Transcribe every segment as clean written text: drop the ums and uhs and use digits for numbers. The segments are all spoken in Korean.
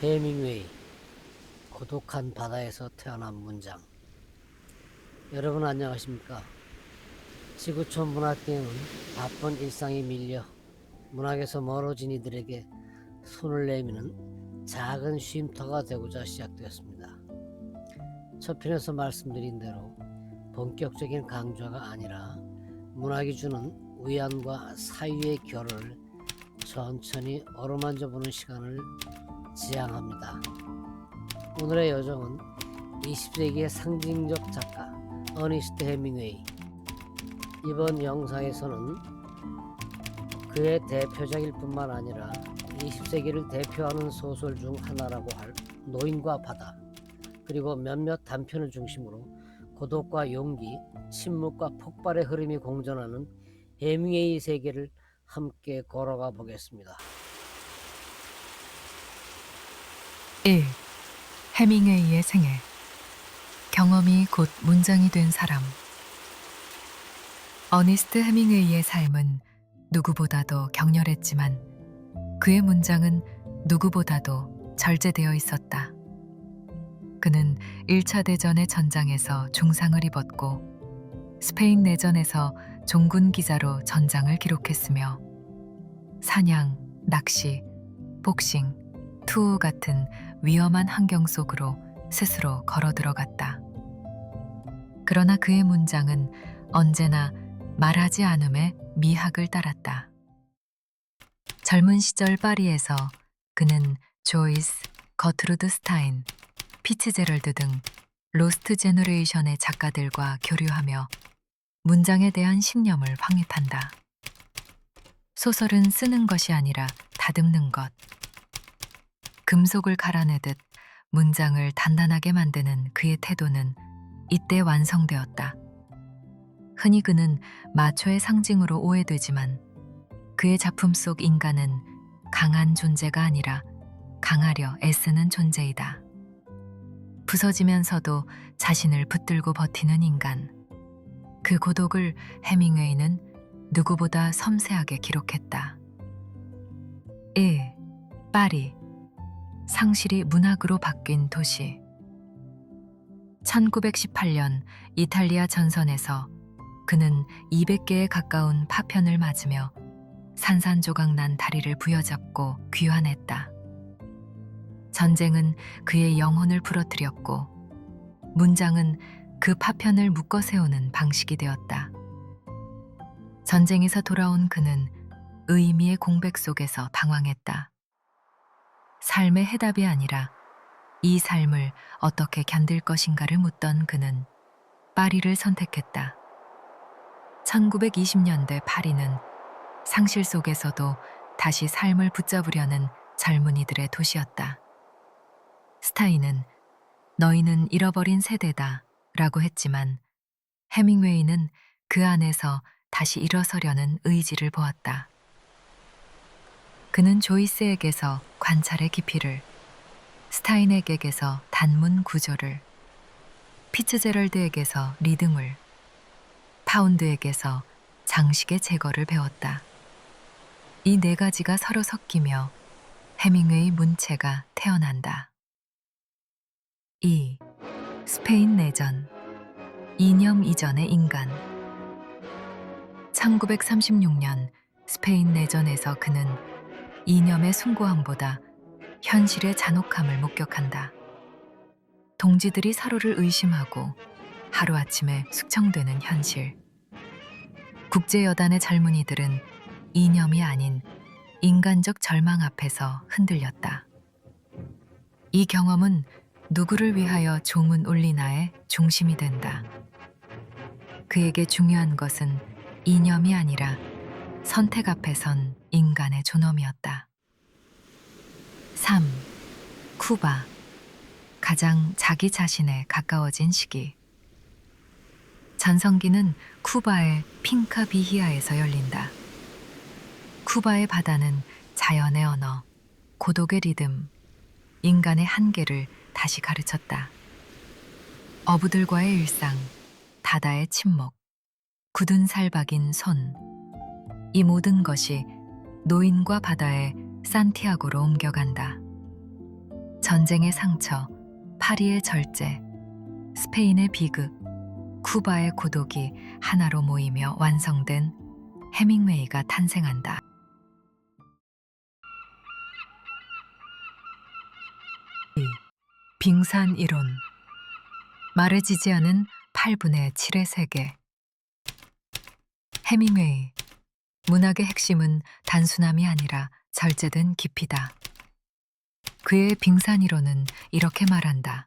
해밍웨이 고독한 바다에서 태어난 문장. 여러분 안녕하십니까? 지구촌 문학계는 바쁜 일상에 밀려 문학에서 멀어진 이들에게 손을 내미는 작은 쉼터가 되고자 시작되었습니다. 첫 편에서 말씀드린 대로 본격적인 강좌가 아니라 문학이 주는 위안과 사유의 결을 천천히 어루만져 보는 시간을 지향합니다. 오늘의 여정은 20세기의 상징적 작가 어니스트 해밍웨이. 이번 영상에서는 그의 대표작일 뿐만 아니라 20세기를 대표하는 소설 중 하나라고 할 노인과 바다, 그리고 몇몇 단편을 중심으로 고독과 용기, 침묵과 폭발의 흐름이 공존하는 해밍웨이 세계를 함께 걸어가 보겠습니다. 1. 해밍웨이의 생애. 경험이 곧 문장이 된 사람. 어니스트 해밍웨이의 삶은 누구보다도 격렬했지만 그의 문장은 누구보다도 절제되어 있었다. 그는 1차 대전의 전장에서 중상을 입었고 스페인 내전에서 종군 기자로 전장을 기록했으며 사냥, 낚시, 복싱, 투어 같은 위험한 환경 속으로 스스로 걸어 들어갔다. 그러나 그의 문장은 언제나 말하지 않음의 미학을 따랐다. 젊은 시절 파리에서 그는 조이스, 거트루드 스타인, 피츠제럴드 등 로스트 제너레이션의 작가들과 교류하며 문장에 대한 신념을 확립한다. 소설은 쓰는 것이 아니라 다듬는 것. 금속을 갈아내듯 문장을 단단하게 만드는 그의 태도는 이때 완성되었다. 흔히 그는 마초의 상징으로 오해되지만 그의 작품 속 인간은 강한 존재가 아니라 강하려 애쓰는 존재이다. 부서지면서도 자신을 붙들고 버티는 인간. 그 고독을 해밍웨이는 누구보다 섬세하게 기록했다. 1. 파리. 상실이 문학으로 바뀐 도시. 1918년 이탈리아 전선에서 그는 200개에 가까운 파편을 맞으며 산산조각난 다리를 부여잡고 귀환했다. 전쟁은 그의 영혼을 부러뜨렸고 문장은 그 파편을 묶어 세우는 방식이 되었다. 전쟁에서 돌아온 그는 의미의 공백 속에서 방황했다. 삶의 해답이 아니라 이 삶을 어떻게 견딜 것인가를 묻던 그는 파리를 선택했다. 1920년대 파리는 상실 속에서도 다시 삶을 붙잡으려는 젊은이들의 도시였다. 스타인은 너희는 잃어버린 세대다 라고 했지만 해밍웨이는 그 안에서 다시 일어서려는 의지를 보았다. 그는 조이스에게서 관찰의 깊이를, 스타인에게서 단문 구조를, 피츠제럴드에게서 리듬을, 파운드에게서 장식의 제거를 배웠다. 이 네 가지가 서로 섞이며 해밍웨이 문체가 태어난다. 2. 스페인 내전. 이념 이전의 인간. 1936년 스페인 내전에서 그는 이념의 숭고함보다 현실의 잔혹함을 목격한다. 동지들이 서로를 의심하고 하루아침에 숙청되는 현실. 국제여단의 젊은이들은 이념이 아닌 인간적 절망 앞에서 흔들렸다. 이 경험은 누구를 위하여 종은 울리나의 중심이 된다. 그에게 중요한 것은 이념이 아니라 선택 앞에 선 인간의 존엄이었다. 3. 쿠바. 가장 자기 자신에 가까워진 시기. 전성기는 쿠바의 핑카 비히아에서 열린다. 쿠바의 바다는 자연의 언어, 고독의 리듬, 인간의 한계를 다시 가르쳤다. 어부들과의 일상, 바다의 침묵, 굳은 살 박인 손, 이 모든 것이 노인과 바다의 산티아고로 옮겨간다. 전쟁의 상처, 파리의 절제, 스페인의 비극, 쿠바의 고독이 하나로 모이며 완성된 해밍웨이가 탄생한다. 빙산 이론. 말해지지 않은 8분의 7의 세계. 해밍웨이. 문학의 핵심은 단순함이 아니라 절제된 깊이다. 그의 빙산 이론은 이렇게 말한다.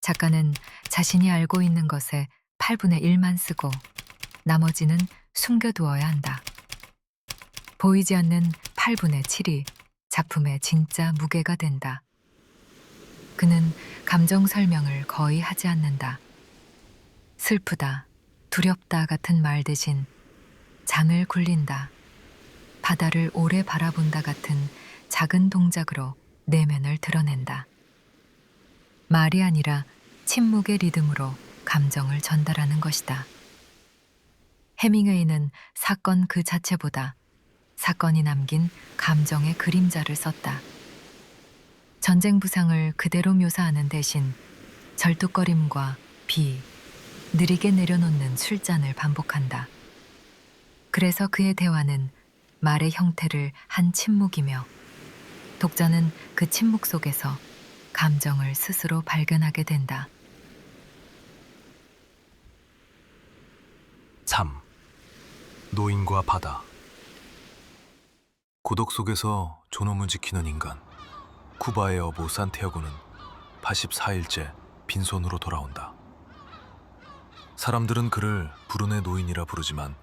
작가는 자신이 알고 있는 것의 8분의 1만 쓰고 나머지는 숨겨두어야 한다. 보이지 않는 8분의 7이 작품의 진짜 무게가 된다. 그는 감정 설명을 거의 하지 않는다. 슬프다, 두렵다 같은 말 대신 장을 굴린다, 바다를 오래 바라본다 같은 작은 동작으로 내면을 드러낸다. 말이 아니라 침묵의 리듬으로 감정을 전달하는 것이다. 해밍웨이는 사건 그 자체보다 사건이 남긴 감정의 그림자를 썼다. 전쟁 부상을 그대로 묘사하는 대신 절뚝거림과 비, 느리게 내려놓는 술잔을 반복한다. 그래서 그의 대화는 말의 형태를 한 침묵이며 독자는 그 침묵 속에서 감정을 스스로 발견하게 된다. 3. 노인과 바다. 고독 속에서 존엄을 지키는 인간, 쿠바의 어부 산티아고는 84일째 빈손으로 돌아온다. 사람들은 그를 불운의 노인이라 부르지만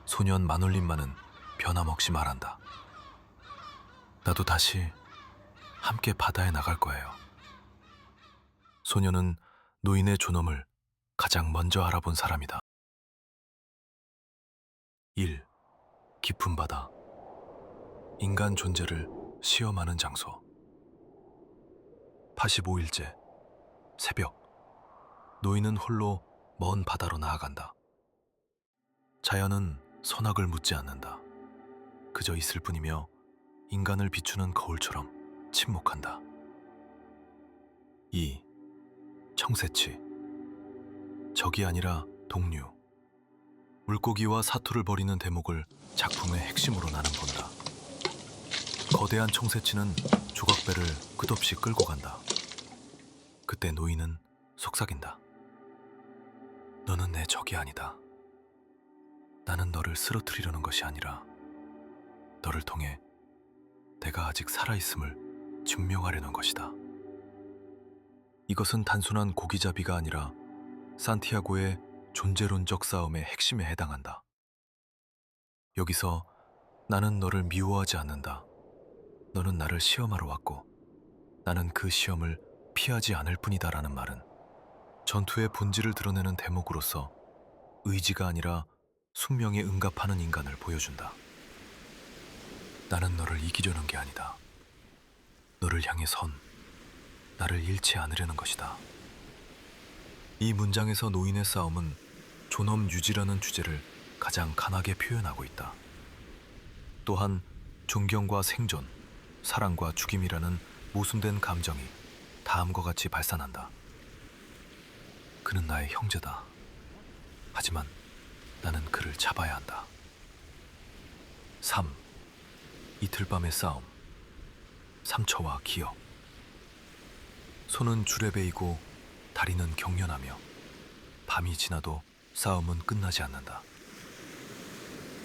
소년 마놀린만은 변함없이 말한다. 나도 다시 함께 바다에 나갈 거예요. 소년은 노인의 존엄을 가장 먼저 알아본 사람이다. 1. 깊은 바다. 인간 존재를 시험하는 장소. 85일째 새벽. 노인은 홀로 먼 바다로 나아간다. 자연은 선악을 묻지 않는다. 그저 있을 뿐이며 인간을 비추는 거울처럼 침묵한다. 2. 청새치. 적이 아니라 동류. 물고기와 사투를 벌이는 대목을 작품의 핵심으로 나는 본다. 거대한 청새치는 조각배를 끝없이 끌고 간다. 그때 노인은 속삭인다. 너는 내 적이 아니다. 나는 너를 쓰러뜨리려는 것이 아니라 너를 통해 내가 아직 살아있음을 증명하려는 것이다. 이것은 단순한 고기잡이가 아니라 산티아고의 존재론적 싸움의 핵심에 해당한다. 여기서 나는 너를 미워하지 않는다. 너는 나를 시험하러 왔고 나는 그 시험을 피하지 않을 뿐이다라는 말은 전투의 본질을 드러내는 대목으로서 의지가 아니라 숙명에 응답하는 인간을 보여준다. 나는 너를 이기려는 게 아니다. 너를 향해 선, 나를 잃지 않으려는 것이다. 이 문장에서 노인의 싸움은 존엄 유지라는 주제를 가장 강하게 표현하고 있다. 또한 존경과 생존, 사랑과 죽임이라는 모순된 감정이 다음과 같이 발산한다. 그는 나의 형제다. 하지만 나는 그를 잡아야 한다. 3. 이틀 밤의 싸움. 삼처와 기억. 손은 줄에 베이고 다리는 경련하며 밤이 지나도 싸움은 끝나지 않는다.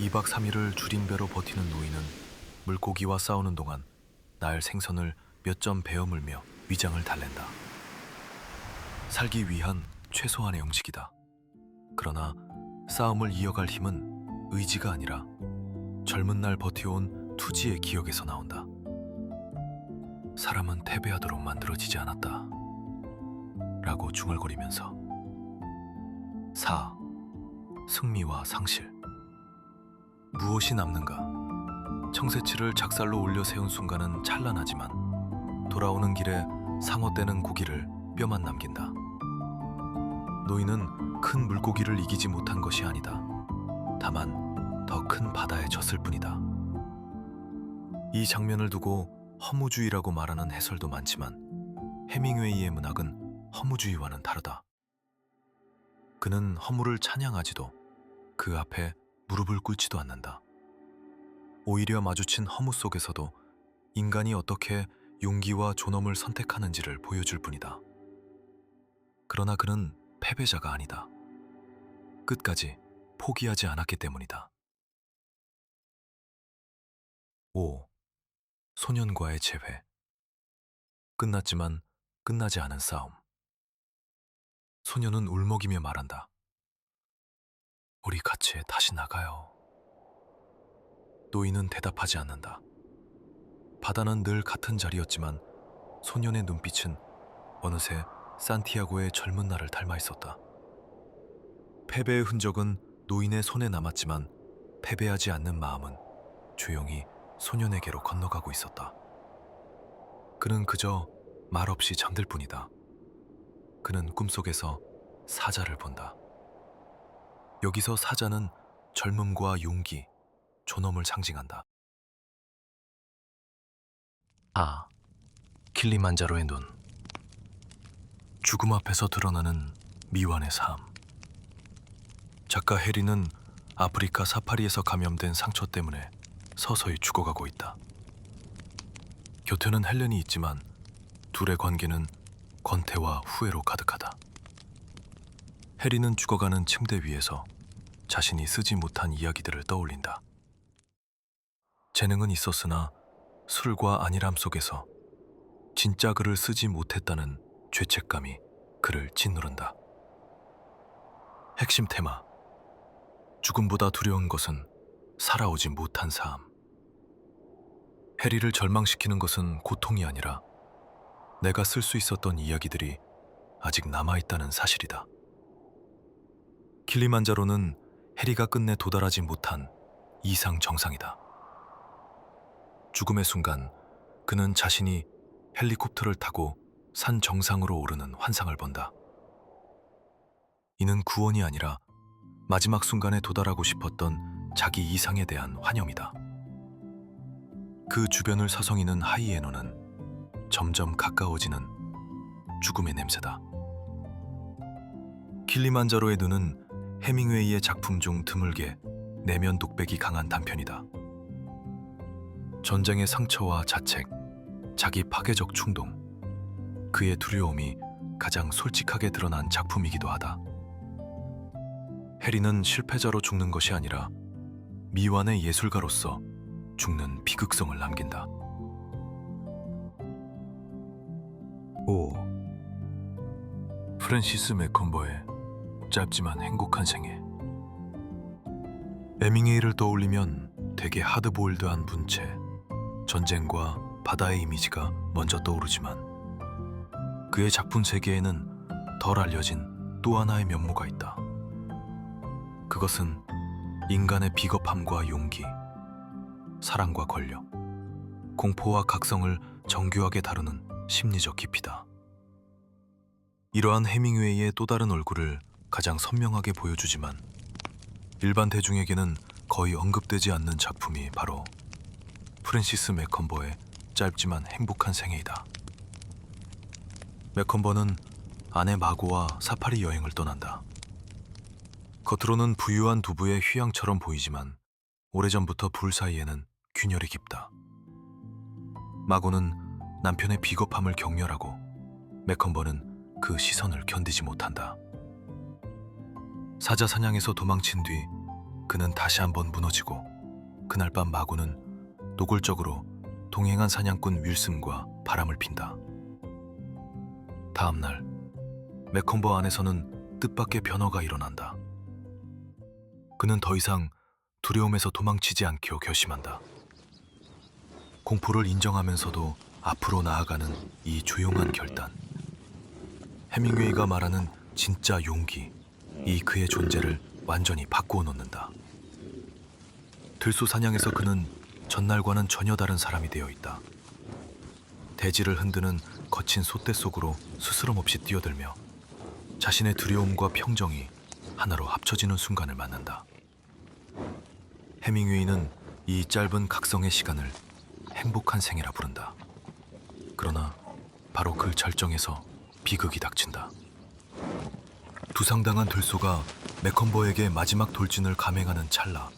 2박 3일을 줄임배로 버티는 노인은 물고기와 싸우는 동안 날 생선을 몇 점 베어 물며 위장을 달랜다. 살기 위한 최소한의 음식이다. 그러나 싸움을 이어갈 힘은 의지가 아니라 젊은 날 버텨온 투지의 기억에서 나온다. 사람은 패배하도록 만들어지지 않았다. 라고 중얼거리면서. 4. 승리와 상실. 무엇이 남는가? 청새치를 작살로 올려 세운 순간은 찬란하지만 돌아오는 길에 상어떼는 고기를 뼈만 남긴다. 노인은 큰 물고기를 이기지 못한 것이 아니다. 다만 더 큰 바다에 졌을 뿐이다. 이 장면을 두고 허무주의라고 말하는 해설도 많지만 해밍웨이의 문학은 허무주의와는 다르다. 그는 허무를 찬양하지도 그 앞에 무릎을 꿇지도 않는다. 오히려 마주친 허무 속에서도 인간이 어떻게 용기와 존엄을 선택하는지를 보여줄 뿐이다. 그러나 그는 패배자가 아니다. 끝까지 포기하지 않았기 때문이다. 5. 소년과의 재회. 끝났지만 끝나지 않은 싸움. 소년은 울먹이며 말한다. 우리 같이 다시 나가요. 노인은 대답하지 않는다. 바다는 늘 같은 자리였지만 소년의 눈빛은 어느새 산티아고의 젊은 날을 닮아 있었다. 패배의 흔적은 노인의 손에 남았지만 패배하지 않는 마음은 조용히 소년에게로 건너가고 있었다. 그는 그저 말없이 잠들 뿐이다. 그는 꿈속에서 사자를 본다. 여기서 사자는 젊음과 용기, 존엄을 상징한다. 킬리만자로의 눈. 죽음 앞에서 드러나는 미완의 삶. 작가 해리는 아프리카 사파리에서 감염된 상처 때문에 서서히 죽어가고 있다. 곁에는 헬렌이 있지만 둘의 관계는 권태와 후회로 가득하다. 해리는 죽어가는 침대 위에서 자신이 쓰지 못한 이야기들을 떠올린다. 재능은 있었으나 술과 안일함 속에서 진짜 글을 쓰지 못했다는 죄책감이 그를 짓누른다. 핵심 테마. 죽음보다 두려운 것은 살아오지 못한 삶. 해리를 절망시키는 것은 고통이 아니라 내가 쓸 수 있었던 이야기들이 아직 남아있다는 사실이다. 킬리만자로는 해리가 끝내 도달하지 못한 이상 정상이다. 죽음의 순간 그는 자신이 헬리콥터를 타고 산 정상으로 오르는 환상을 본다. 이는 구원이 아니라 마지막 순간에 도달하고 싶었던 자기 이상에 대한 환영이다. 그 주변을 서성이는 하이에노는 점점 가까워지는 죽음의 냄새다. 킬리만자로의 눈은 해밍웨이의 작품 중 드물게 내면 독백이 강한 단편이다. 전쟁의 상처와 자책, 자기 파괴적 충동, 그의 두려움이 가장 솔직하게 드러난 작품이기도 하다. 해리는 실패자로 죽는 것이 아니라 미완의 예술가로서 죽는 비극성을 남긴다. 5. 프랜시스 맥컨버의 짧지만 행복한 생애. 해밍웨이를 떠올리면 되게 하드보일드한 문체, 전쟁과 바다의 이미지가 먼저 떠오르지만 그의 작품 세계에는 덜 알려진 또 하나의 면모가 있다. 그것은 인간의 비겁함과 용기, 사랑과 권력, 공포와 각성을 정교하게 다루는 심리적 깊이다. 이러한 해밍웨이의 또 다른 얼굴을 가장 선명하게 보여주지만 일반 대중에게는 거의 언급되지 않는 작품이 바로 프랜시스 맥컨버의 짧지만 행복한 생애이다. 맥컨버는 아내 마고와 사파리 여행을 떠난다. 겉으로는 부유한 두부의 휴양처럼 보이지만 오래전부터 둘 사이에는 균열이 깊다. 마고는 남편의 비겁함을 경멸하고 맥컨버는 그 시선을 견디지 못한다. 사자 사냥에서 도망친 뒤 그는 다시 한번 무너지고 그날 밤 마고는 노골적으로 동행한 사냥꾼 윌슨과 바람을 핀다. 다음 날 맥컨버 안에서는 뜻밖의 변화가 일어난다. 그는 더 이상 두려움에서 도망치지 않기로 결심한다. 공포를 인정하면서도 앞으로 나아가는 이 조용한 결단. 해밍웨이가 말하는 진짜 용기, 이 그의 존재를 완전히 바꾸어 놓는다. 들소 사냥에서 그는 전날과는 전혀 다른 사람이 되어 있다. 대지를 흔드는 거친 솥대 속으로 스스럼 없이 뛰어들며 자신의 두려움과 평정이 하나로 합쳐지는 순간을 만난다. 해밍웨이는 이 짧은 각성의 시간을 행복한 생애라 부른다. 그러나 바로 그 절정에서 비극이 닥친다. 두상당한 들소가 맥컨버에게 마지막 돌진을 감행하는 찰나,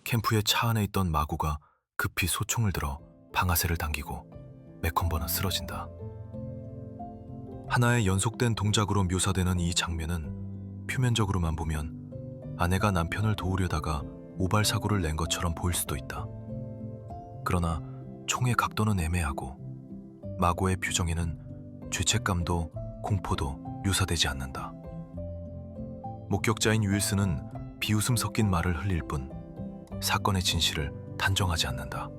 캠프의 차 안에 있던 마구가 급히 소총을 들어 방아쇠를 당기고 맥컨버는 쓰러진다. 하나의 연속된 동작으로 묘사되는 이 장면은 표면적으로만 보면 아내가 남편을 도우려다가 오발사고를 낸 것처럼 보일 수도 있다. 그러나 총의 각도는 애매하고 마고의 표정에는 죄책감도 공포도 묘사되지 않는다. 목격자인 윌슨은 비웃음 섞인 말을 흘릴 뿐 사건의 진실을 단정하지 않는다.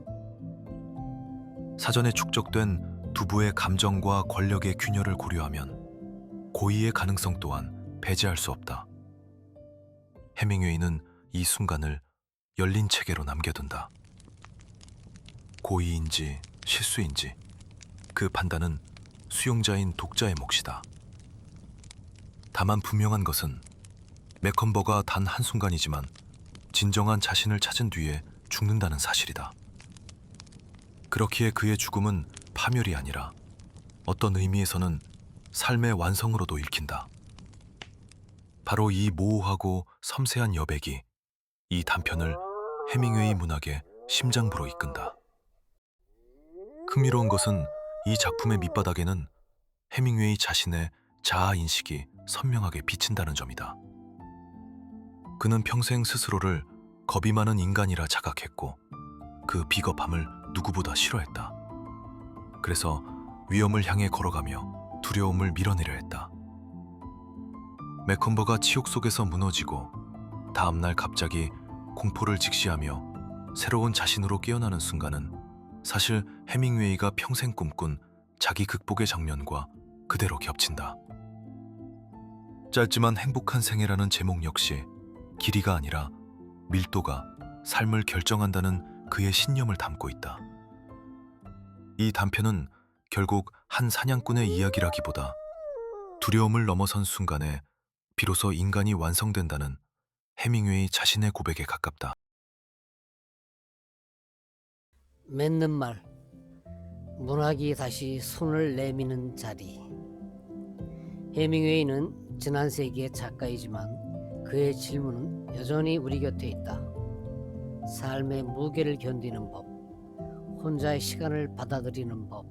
사전에 축적된 두부의 감정과 권력의 균열을 고려하면 고의의 가능성 또한 배제할 수 없다. 해밍웨이는 이 순간을 열린 체계로 남겨둔다. 고의인지 실수인지 그 판단은 수용자인 독자의 몫이다. 다만 분명한 것은 맥컨버가 단 한순간이지만 진정한 자신을 찾은 뒤에 죽는다는 사실이다. 그렇기에 그의 죽음은 파멸이 아니라 어떤 의미에서는 삶의 완성으로도 읽힌다. 바로 이 모호하고 섬세한 여백이 이 단편을 해밍웨이 문학의 심장부로 이끈다. 흥미로운 것은 이 작품의 밑바닥에는 해밍웨이 자신의 자아인식이 선명하게 비친다는 점이다. 그는 평생 스스로를 겁이 많은 인간이라 자각했고 그 비겁함을 누구보다 싫어했다. 그래서 위험을 향해 걸어가며 두려움을 밀어내려 했다. 맥컨버가 치욕 속에서 무너지고 다음날 갑자기 공포를 직시하며 새로운 자신으로 깨어나는 순간은 사실 해밍웨이가 평생 꿈꾼 자기 극복의 장면과 그대로 겹친다. 짧지만 행복한 생애라는 제목 역시 길이가 아니라 밀도가 삶을 결정한다는 그의 신념을 담고 있다. 이 단편은 결국 한 사냥꾼의 이야기라기보다 두려움을 넘어선 순간에 비로소 인간이 완성된다는 해밍웨이 자신의 고백에 가깝다. 맺는 말, 문학이 다시 손을 내미는 자리. 해밍웨이는 지난 세기의 작가이지만 그의 질문은 여전히 우리 곁에 있다. 삶의 무게를 견디는 법, 혼자의 시간을 받아들이는 법,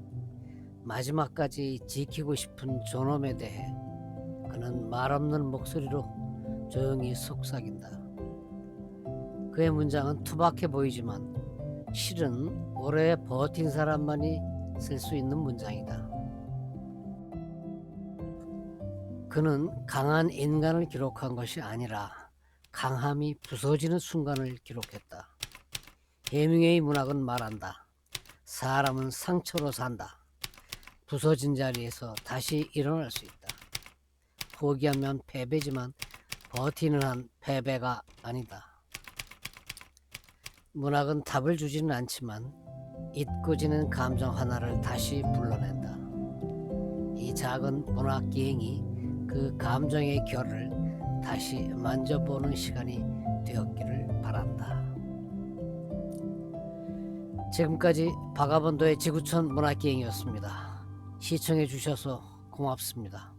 마지막까지 지키고 싶은 존엄에 대해 그는 말없는 목소리로 조용히 속삭인다. 그의 문장은 투박해 보이지만 실은 오래 버틴 사람만이 쓸 수 있는 문장이다. 그는 강한 인간을 기록한 것이 아니라 강함이 부서지는 순간을 기록했다. 해밍웨이 문학은 말한다. 사람은 상처로 산다. 부서진 자리에서 다시 일어날 수 있다. 포기하면 패배지만 버티는 한 패배가 아니다. 문학은 답을 주지는 않지만 잊고 지는 감정 하나를 다시 불러낸다. 이 작은 문학 기행이 그 감정의 결을 다시 만져보는 시간이 되었기를 바란다. 지금까지 바가본도의 지구촌 문학 기행이었습니다. 시청해 주셔서 고맙습니다.